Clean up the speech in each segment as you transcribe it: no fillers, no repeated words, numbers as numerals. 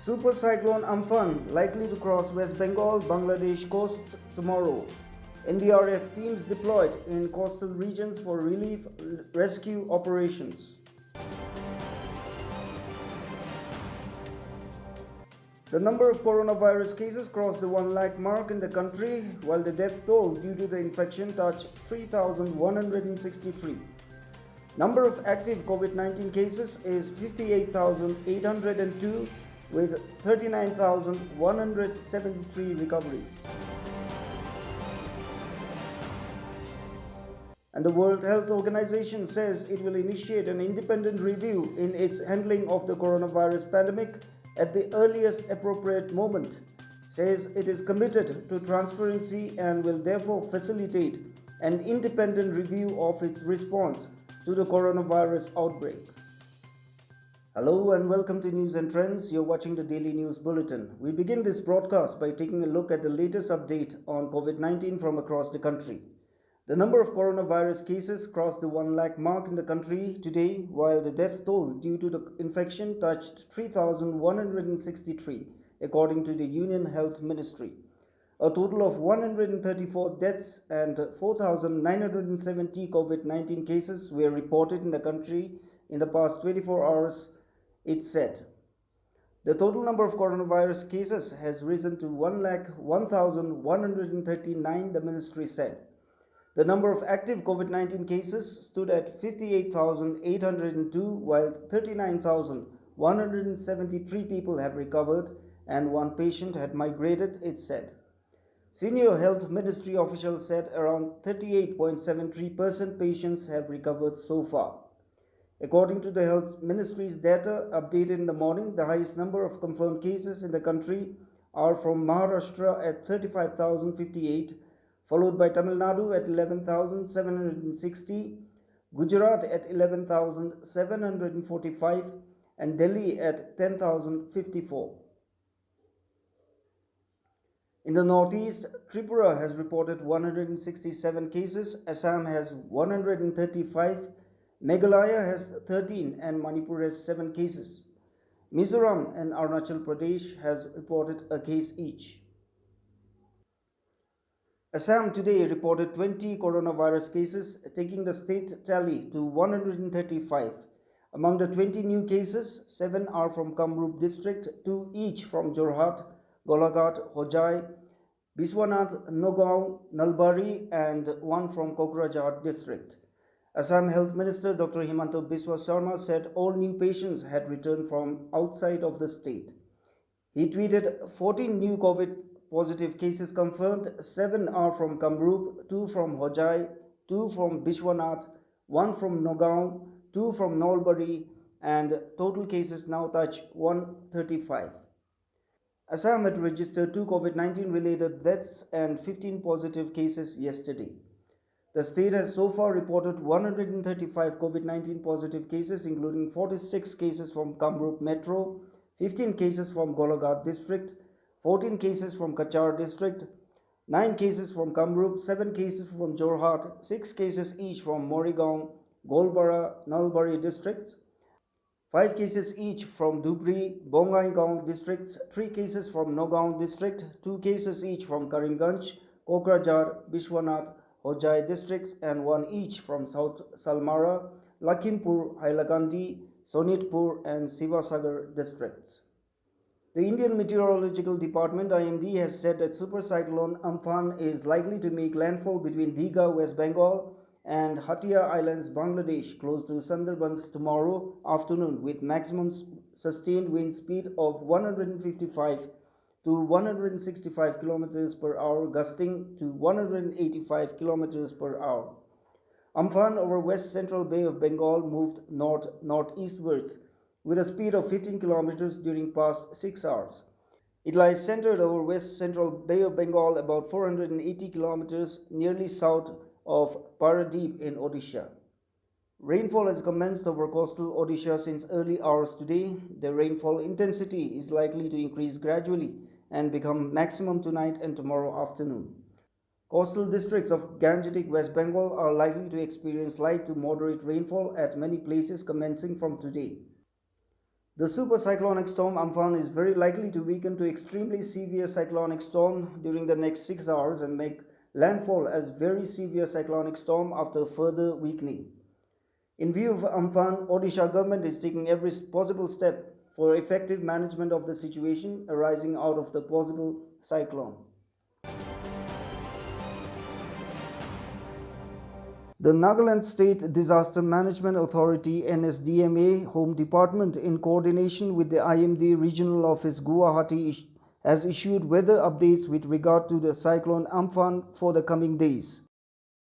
Super Cyclone Ampang likely to cross West Bengal, Bangladesh coast tomorrow. NDRF teams deployed in coastal regions for relief rescue operations. The number of coronavirus cases crossed the 1 lakh mark in the country, while the death toll due to the infection touched 3,163. Number of active COVID-19 cases is 58,802 with 39,173 recoveries. And the World Health Organization says it will initiate an independent review in its handling of the coronavirus pandemic at the earliest appropriate moment, says it is committed to transparency and will therefore facilitate an independent review of its response to the coronavirus outbreak. Hello and welcome to News and Trends. You're watching the Daily News Bulletin. We begin this broadcast by taking a look at the latest update on COVID-19 from across the country. The number of coronavirus cases crossed the 1 lakh mark in the country today, while the death toll due to the infection touched 3,163, according to the Union Health Ministry. A total of 134 deaths and 4,970 COVID-19 cases were reported in the country in the past 24 hours, it said. The total number of coronavirus cases has risen to 1,01,139, the ministry said. The number of active COVID-19 cases stood at 58,802, while 39,173 people have recovered and one patient had migrated, it said. Senior Health Ministry officials said around 38.73% patients have recovered so far. According to the Health Ministry's data updated in the morning, the highest number of confirmed cases in the country are from Maharashtra at 35,058, followed by Tamil Nadu at 11,760, Gujarat at 11,745, and Delhi at 10,054. In the northeast, Tripura has reported 167 cases, Assam has 135, Meghalaya has 13, and Manipur has 7 cases. Mizoram and Arunachal Pradesh has reported a case each. Assam today reported 20 coronavirus cases, taking the state tally to 135. Among the 20 new cases, 7 are from Kamrup district, 2 each from Jorhat, Golaghat, Hojai, Biswanath, Nagaland, Nalbari, and 1 from Kokrajhar district. Assam Health Minister Dr. Himanta Biswa Sarma said all new patients had returned from outside of the state. He tweeted 14 new COVID positive cases confirmed, 7 are from Kamrup, 2 from Hojai, 2 from Biswanath, 1 from Nagaland, 2 from Nalbari, and total cases now touch 135. Assam had registered 2 COVID-19 related deaths and 15 positive cases yesterday. The state has so far reported 135 COVID-19 positive cases, including 46 cases from Kamrup Metro, 15 cases from Golaghat district, 14 cases from Kachar district, 9 cases from Kamrup, 7 cases from Jorhat, 6 cases each from Morigaon, Golbara, Nalbari districts, 5 cases each from Dhubri, Bongaigaon districts, 3 cases from Nagaland district, 2 cases each from Karimganj, Kokrajhar, Biswanath, Hojai districts, and 1 each from South Salmara, Lakhimpur, Hailakandi, Sonitpur, and Sivasagar districts. The Indian Meteorological Department IMD has said that Super Cyclone Amphan is likely to make landfall between Digha, West Bengal, and Hatia Islands, Bangladesh, close to Sundarbans tomorrow afternoon, with maximum sustained wind speed of 155 to 165 km per hour, gusting to 185 km per hour. Amphan over West Central Bay of Bengal moved north-northeastwards with a speed of 15 kilometers during past 6 hours. It lies centered over West Central Bay of Bengal, about 480 kilometers nearly south of Paradeep in Odisha. Rainfall has commenced over coastal Odisha since early hours today. The rainfall intensity is likely to increase gradually and become maximum tonight and tomorrow afternoon. Coastal districts of Gangetic West Bengal are likely to experience light to moderate rainfall at many places commencing from today. The super cyclonic storm Amphan is very likely to weaken to extremely severe cyclonic storm during the next 6 hours and make landfall as very severe cyclonic storm after further weakening. In view of Amphan, Odisha government is taking every possible step for effective management of the situation arising out of the possible cyclone. The Nagaland State Disaster Management Authority NSDMA Home Department, in coordination with the IMD Regional Office Guwahati, has issued weather updates with regard to the cyclone Amphan for the coming days.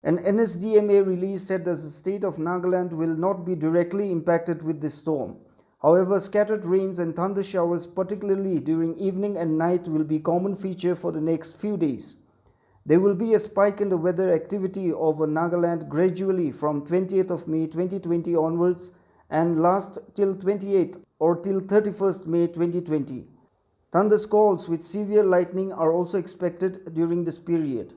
An NSDMA release said that the state of Nagaland will not be directly impacted with this storm. However, scattered rains and thunder showers, particularly during evening and night, will be a common feature for the next few days. There will be a spike in the weather activity over Nagaland gradually from 20th of May 2020 onwards and last till 28th or till 31st May 2020. Thundersqualls with severe lightning are also expected during this period.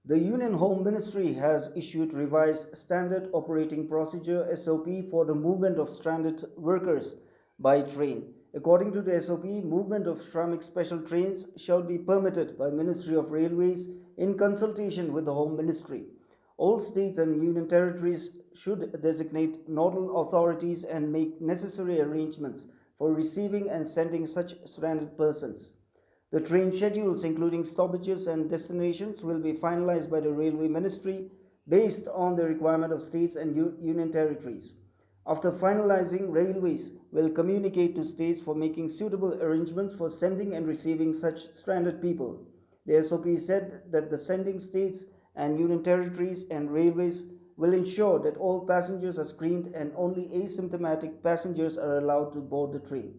The Union Home Ministry has issued revised Standard Operating Procedure SOP for the movement of stranded workers by train. According to the SOP, movement of Shramik special trains shall be permitted by Ministry of Railways in consultation with the Home Ministry. All states and union territories should designate nodal authorities and make necessary arrangements for receiving and sending such stranded persons. The train schedules, including stoppages and destinations, will be finalized by the Railway Ministry based on the requirement of states and union territories. After finalizing, railways will communicate to states for making suitable arrangements for sending and receiving such stranded people. The SOP said that the sending states and union territories and railways will ensure that all passengers are screened and only asymptomatic passengers are allowed to board the train.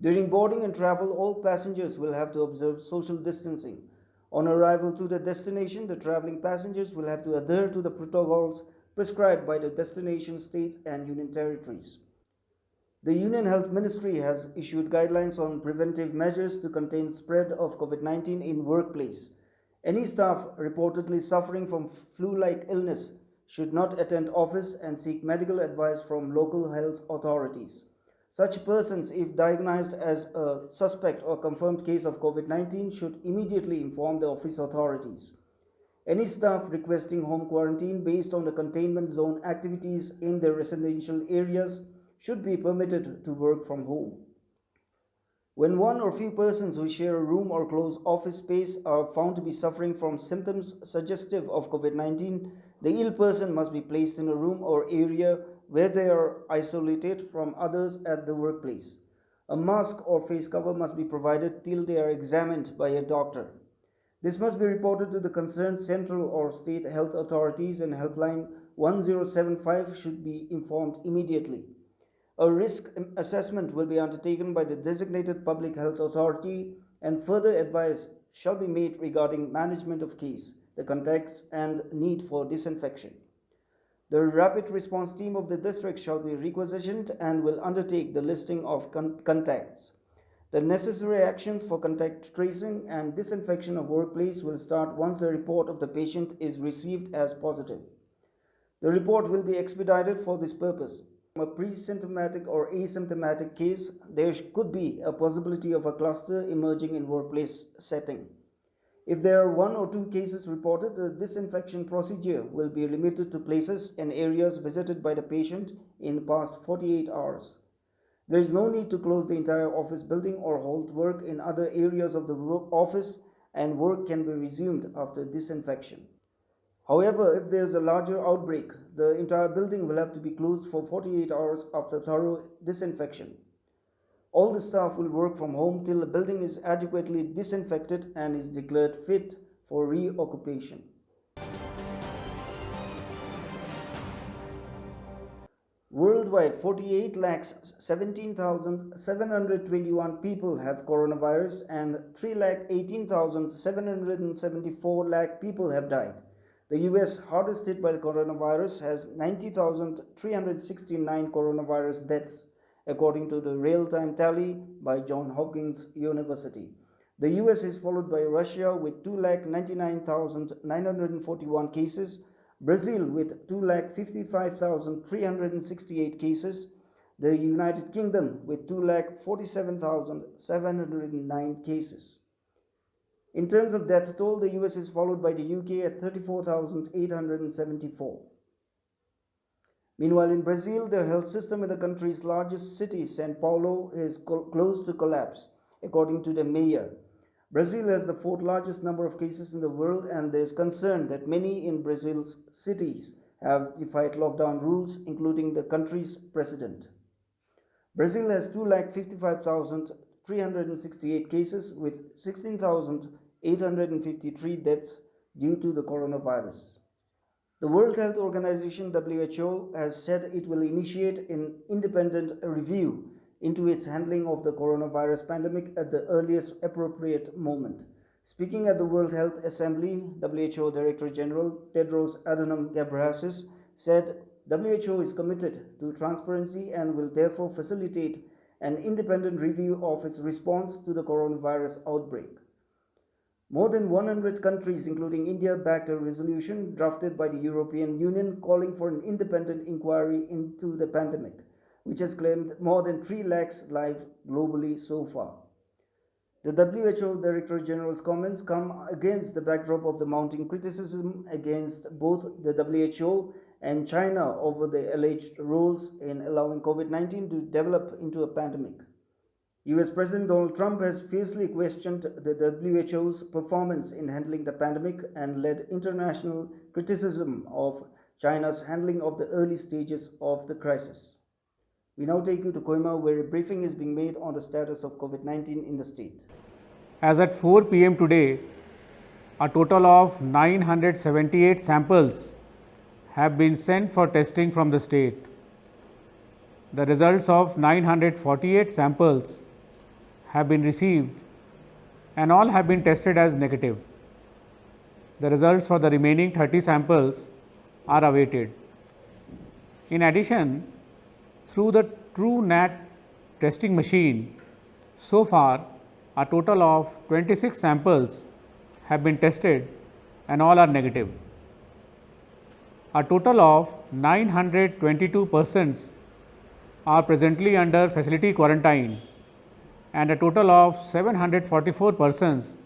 During boarding and travel, all passengers will have to observe social distancing. On arrival to the destination, the traveling passengers will have to adhere to the protocols prescribed by the destination states and union territories. The Union Health Ministry has issued guidelines on preventive measures to contain spread of COVID-19 in workplace. Any staff reportedly suffering from flu-like illness should not attend office and seek medical advice from local health authorities. Such persons, if diagnosed as a suspect or confirmed case of COVID-19, should immediately inform the office authorities. Any staff requesting home quarantine based on the containment zone activities in their residential areas should be permitted to work from home. When one or few persons who share a room or close office space are found to be suffering from symptoms suggestive of COVID-19, the ill person must be placed in a room or area where they are isolated from others at the workplace. A mask or face cover must be provided till they are examined by a doctor. This must be reported to the concerned central or state health authorities, and helpline 1075 should be informed immediately. A risk assessment will be undertaken by the designated public health authority, and further advice shall be made regarding management of case, the contacts and need for disinfection. The rapid response team of the district shall be requisitioned and will undertake the listing of contacts. The necessary actions for contact tracing and disinfection of workplace will start once the report of the patient is received as positive. The report will be expedited for this purpose. A pre-symptomatic or asymptomatic case, there could be a possibility of a cluster emerging in workplace setting. If there are 1 or 2 cases reported, the disinfection procedure will be limited to places and areas visited by the patient in the past 48 hours. There is no need to close the entire office building or halt work in other areas of the office, and work can be resumed after disinfection. However, if there is a larger outbreak, the entire building will have to be closed for 48 hours after thorough disinfection. All the staff will work from home till the building is adequately disinfected and is declared fit for reoccupation. Worldwide, 48,17,721 people have coronavirus and 3,18,774 lakh people have died. The US, hardest hit by the coronavirus, has 90,369 coronavirus deaths, according to the real-time tally by Johns Hopkins University. The US is followed by Russia with 2,99,941 cases, Brazil with 2,55,368 cases, The United Kingdom with 2,47,709 cases. In terms of death toll, the US is followed by the UK at 34,874. Meanwhile, in Brazil, the health system in the country's largest city, Sao Paulo, is close to collapse, according to the mayor. Brazil has the fourth largest number of cases in the world, and there is concern that many in Brazil's cities have defied lockdown rules, including the country's president. Brazil has 2,55,368 cases with 16,853 deaths due to the coronavirus. The World Health Organization (WHO) has said it will initiate an independent review into its handling of the coronavirus pandemic at the earliest appropriate moment. Speaking at the World Health Assembly, WHO Director General Tedros Adhanom Ghebreyesus said WHO is committed to transparency and will therefore facilitate an independent review of its response to the coronavirus outbreak. More than 100 countries, including India, backed a resolution drafted by the European Union calling for an independent inquiry into the pandemic, which has claimed more than 3 lakhs lives globally so far. The WHO Director General's comments come against the backdrop of the mounting criticism against both the WHO and China over the alleged roles in allowing COVID-19 to develop into a pandemic. US President Donald Trump has fiercely questioned the WHO's performance in handling the pandemic and led international criticism of China's handling of the early stages of the crisis. We now take you to Kohima, where a briefing is being made on the status of COVID-19 in the state. As at 4 p.m. today, a total of 978 samples have been sent for testing from the state. The results of 948 samples have been received and all have been tested as negative. The results for the remaining 30 samples are awaited. In addition, through the TrueNat testing machine, so far a total of 26 samples have been tested and all are negative. A total of 922 persons are presently under facility quarantine and a total of 744 persons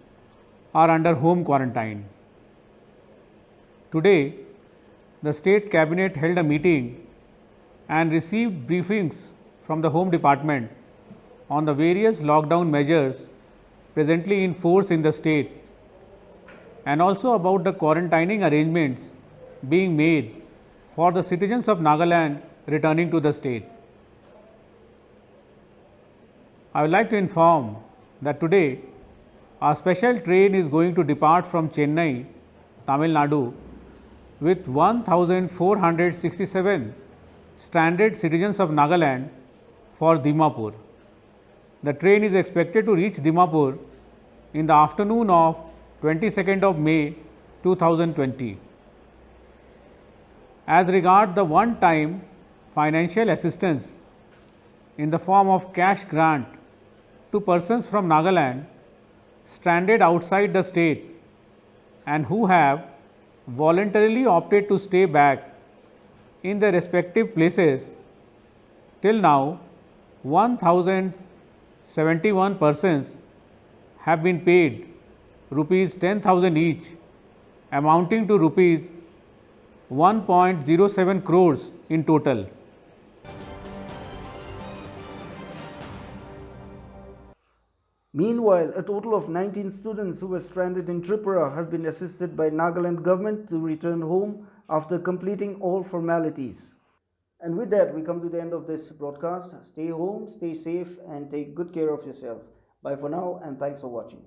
are under home quarantine. Today, the State Cabinet held a meeting and received briefings from the Home Department on the various lockdown measures presently in force in the state and also about the quarantining arrangements being made for the citizens of Nagaland returning to the state. I would like to inform that today a special train is going to depart from Chennai, Tamil Nadu with 1,467 stranded citizens of Nagaland for Dimapur. The train is expected to reach Dimapur in the afternoon of 22nd of May 2020. As regard the one-time financial assistance in the form of cash grant to persons from Nagaland stranded outside the state and who have voluntarily opted to stay back in their respective places, till now 1,071 persons have been paid rupees 10,000 each, amounting to rupees 1.07 crores in total. Meanwhile, a total of 19 students who were stranded in Tripura have been assisted by Nagaland government to return home after completing all formalities. And with that, we come to the end of this broadcast. Stay home, stay safe, and take good care of yourself. Bye for now, and thanks for watching.